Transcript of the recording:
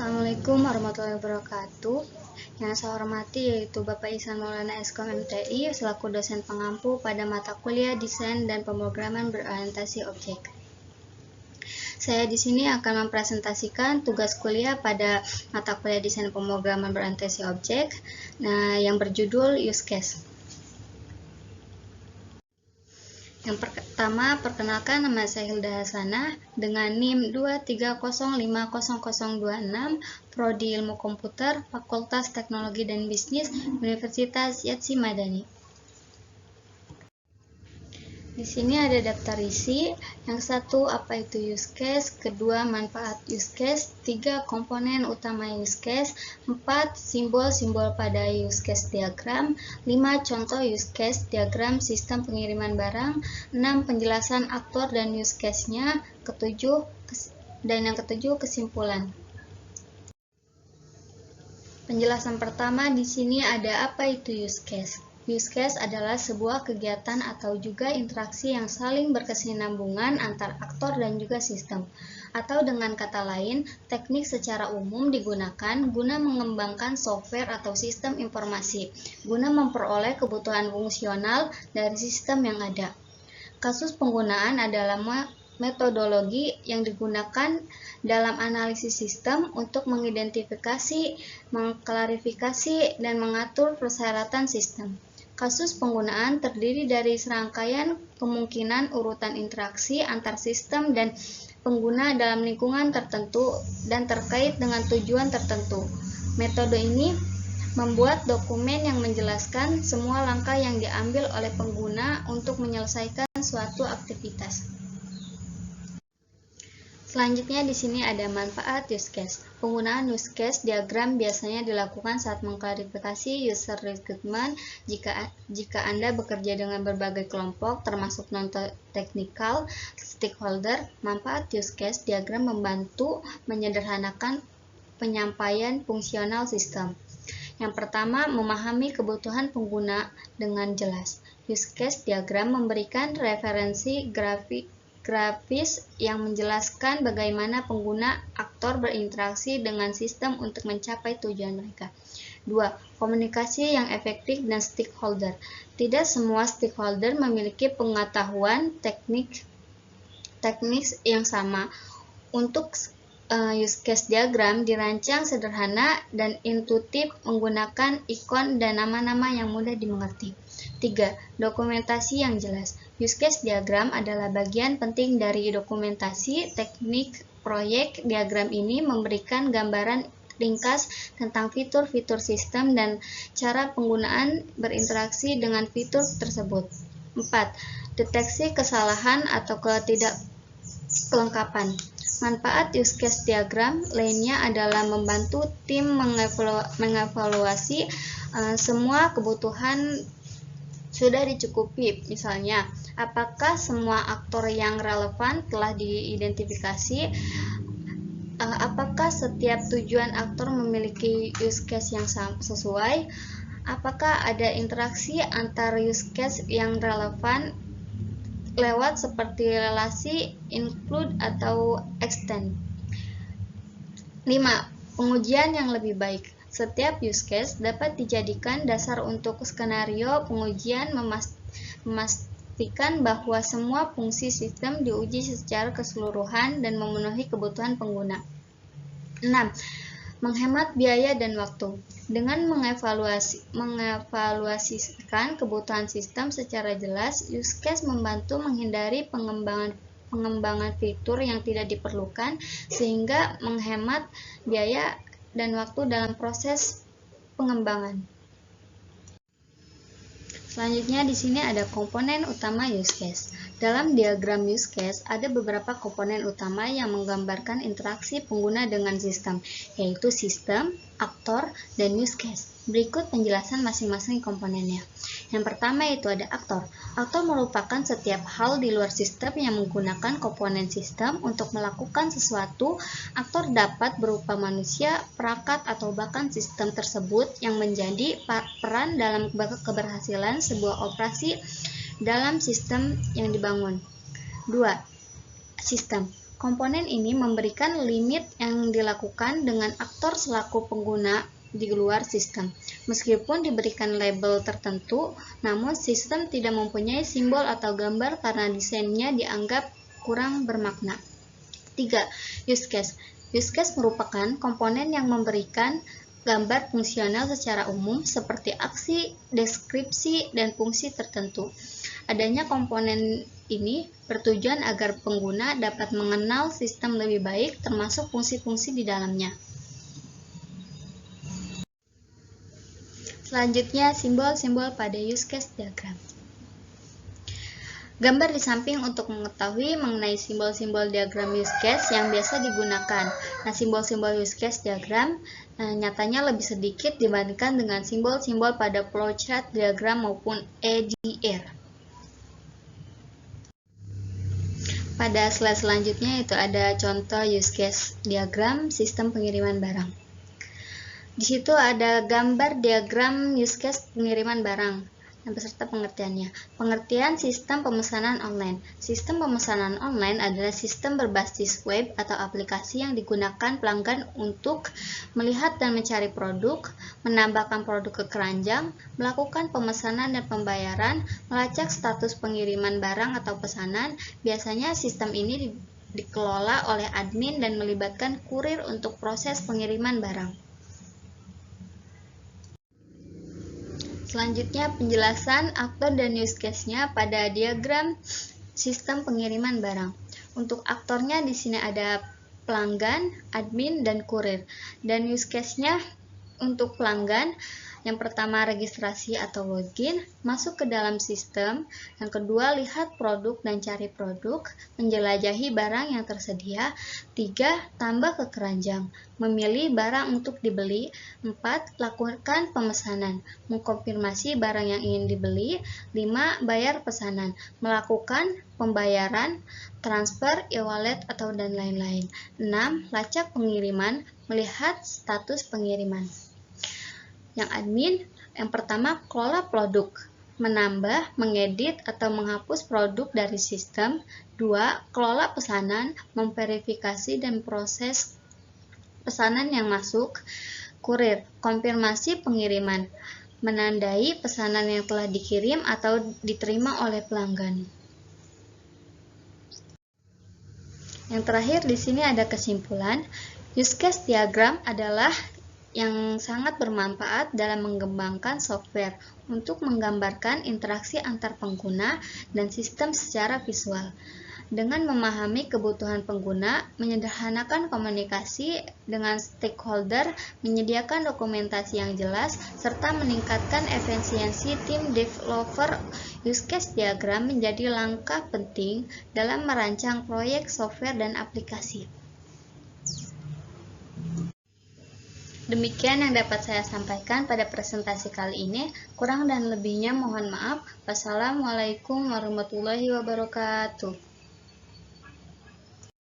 Assalamualaikum warahmatullahi wabarakatuh. Yang saya hormati yaitu Bapak Ihsan Maulana Eskom MTI selaku dosen pengampu pada mata kuliah Desain dan Pemrograman berorientasi objek. Saya di sini akan mempresentasikan tugas kuliah pada mata kuliah Desain Pemrograman berorientasi objek, yang berjudul Use Case. Yang pertama, perkenalkan, nama saya Hilda Hasanah dengan NIM 230500026, Prodi Ilmu Komputer, Fakultas Teknologi dan Bisnis, Universitas Yatsi Madani. Di sini ada daftar isi. Yang satu, apa itu use case? Kedua, manfaat use case. 3, komponen utama use case. 4, simbol-simbol pada use case diagram. 5, contoh use case diagram sistem pengiriman barang. 6, penjelasan aktor dan use case-nya. Yang ketujuh, kesimpulan. Penjelasan pertama di sini ada apa itu use case. Use case adalah sebuah kegiatan atau juga interaksi yang saling berkesinambungan antar aktor dan juga sistem. Atau dengan kata lain, teknik secara umum digunakan guna mengembangkan software atau sistem informasi, guna memperoleh kebutuhan fungsional dari sistem yang ada. Kasus penggunaan adalah metodologi yang digunakan dalam analisis sistem untuk mengidentifikasi, mengklarifikasi, dan mengatur persyaratan sistem. Kasus penggunaan terdiri dari serangkaian kemungkinan urutan interaksi antar sistem dan pengguna dalam lingkungan tertentu dan terkait dengan tujuan tertentu. Metode ini membuat dokumen yang menjelaskan semua langkah yang diambil oleh pengguna untuk menyelesaikan suatu aktivitas. Selanjutnya di sini ada manfaat use case. Penggunaan use case diagram biasanya dilakukan saat mengklarifikasi user requirement jika Anda bekerja dengan berbagai kelompok termasuk non-technical stakeholder. Manfaat use case diagram membantu menyederhanakan penyampaian fungsional sistem. Yang pertama, memahami kebutuhan pengguna dengan jelas. Use case diagram memberikan referensi grafis yang menjelaskan bagaimana pengguna aktor berinteraksi dengan sistem untuk mencapai tujuan mereka. 2. Komunikasi yang efektif dan stakeholder. Tidak semua stakeholder memiliki pengetahuan teknik yang sama. Untuk use case diagram dirancang sederhana dan intuitif menggunakan ikon dan nama-nama yang mudah dimengerti. 3. Dokumentasi yang jelas. Use case diagram adalah bagian penting dari dokumentasi teknik proyek. Diagram ini memberikan gambaran ringkas tentang fitur-fitur sistem dan cara penggunaan berinteraksi dengan fitur tersebut. 4. Deteksi kesalahan atau ketidakkelengkapan. Manfaat use case diagram lainnya adalah membantu tim mengevaluasi semua kebutuhan sudah dicukupi. Misalnya, apakah semua aktor yang relevan telah diidentifikasi? Apakah setiap tujuan aktor memiliki use case yang sesuai? Apakah ada interaksi antar use case yang relevan lewat seperti relasi, include, atau extend? 5. Pengujian yang lebih baik. Setiap use case dapat dijadikan dasar untuk skenario pengujian, memastikan bahwa semua fungsi sistem diuji secara keseluruhan dan memenuhi kebutuhan pengguna. 6. Menghemat biaya dan waktu. Dengan mengevaluasikan kebutuhan sistem secara jelas, use case membantu menghindari pengembangan fitur yang tidak diperlukan sehingga menghemat biaya dan waktu dalam proses pengembangan. Selanjutnya di sini ada komponen utama use case. Dalam diagram use case ada beberapa komponen utama yang menggambarkan interaksi pengguna dengan sistem, yaitu sistem, aktor, dan use case. Berikut penjelasan masing-masing komponennya. Yang pertama itu ada aktor. Aktor merupakan setiap hal di luar sistem yang menggunakan komponen sistem untuk melakukan sesuatu. Aktor dapat berupa manusia, perangkat, atau bahkan sistem tersebut yang menjadi peran dalam keberhasilan sebuah operasi dalam sistem yang dibangun. 2. Sistem. Komponen ini memberikan limit yang dilakukan dengan aktor selaku pengguna di luar sistem. Meskipun diberikan label tertentu, namun sistem tidak mempunyai simbol atau gambar karena desainnya dianggap kurang bermakna. 3. Use case. Use case merupakan komponen yang memberikan gambar fungsional secara umum seperti aksi, deskripsi, dan fungsi tertentu. Adanya komponen ini bertujuan agar pengguna dapat mengenal sistem lebih baik, termasuk fungsi-fungsi di dalamnya. Selanjutnya, simbol-simbol pada use case diagram. Gambar di samping untuk mengetahui mengenai simbol-simbol diagram use case yang biasa digunakan. Nah, simbol-simbol use case diagram nyatanya lebih sedikit dibandingkan dengan simbol-simbol pada flowchart diagram maupun EDR. Pada slide selanjutnya itu ada contoh use case diagram sistem pengiriman barang. Di situ ada gambar diagram use case pengiriman barang beserta pengertiannya. Pengertian sistem pemesanan online. Sistem pemesanan online adalah sistem berbasis web atau aplikasi yang digunakan pelanggan untuk melihat dan mencari produk, menambahkan produk ke keranjang, melakukan pemesanan dan pembayaran, melacak status pengiriman barang atau pesanan. Biasanya sistem ini dikelola oleh admin dan melibatkan kurir untuk proses pengiriman barang. Selanjutnya, penjelasan aktor dan use case-nya pada diagram sistem pengiriman barang. Untuk aktornya di sini ada pelanggan, admin, dan kurir. Dan use case-nya untuk pelanggan, yang pertama registrasi atau login, masuk ke dalam sistem. Yang kedua, lihat produk dan cari produk, menjelajahi barang yang tersedia. 3. Tambah ke keranjang, memilih barang untuk dibeli. 4. Lakukan pemesanan, mengkonfirmasi barang yang ingin dibeli. 5. Bayar pesanan, melakukan pembayaran, transfer, e-wallet, atau dan lain-lain. 6. Lacak pengiriman, melihat status pengiriman. Yang admin, yang pertama kelola produk, menambah, mengedit, atau menghapus produk dari sistem. 2. Kelola pesanan, memverifikasi dan proses pesanan yang masuk. Kurir, konfirmasi pengiriman, menandai pesanan yang telah dikirim atau diterima oleh pelanggan. Yang terakhir di sini ada kesimpulan. Use case diagram adalah yang sangat bermanfaat dalam mengembangkan software untuk menggambarkan interaksi antar pengguna dan sistem secara visual. Dengan memahami kebutuhan pengguna, menyederhanakan komunikasi dengan stakeholder, menyediakan dokumentasi yang jelas, serta meningkatkan efisiensi tim developer, use case diagram menjadi langkah penting dalam merancang proyek software dan aplikasi. Demikian yang dapat saya sampaikan pada presentasi kali ini. Kurang dan lebihnya mohon maaf. Wassalamualaikum warahmatullahi wabarakatuh.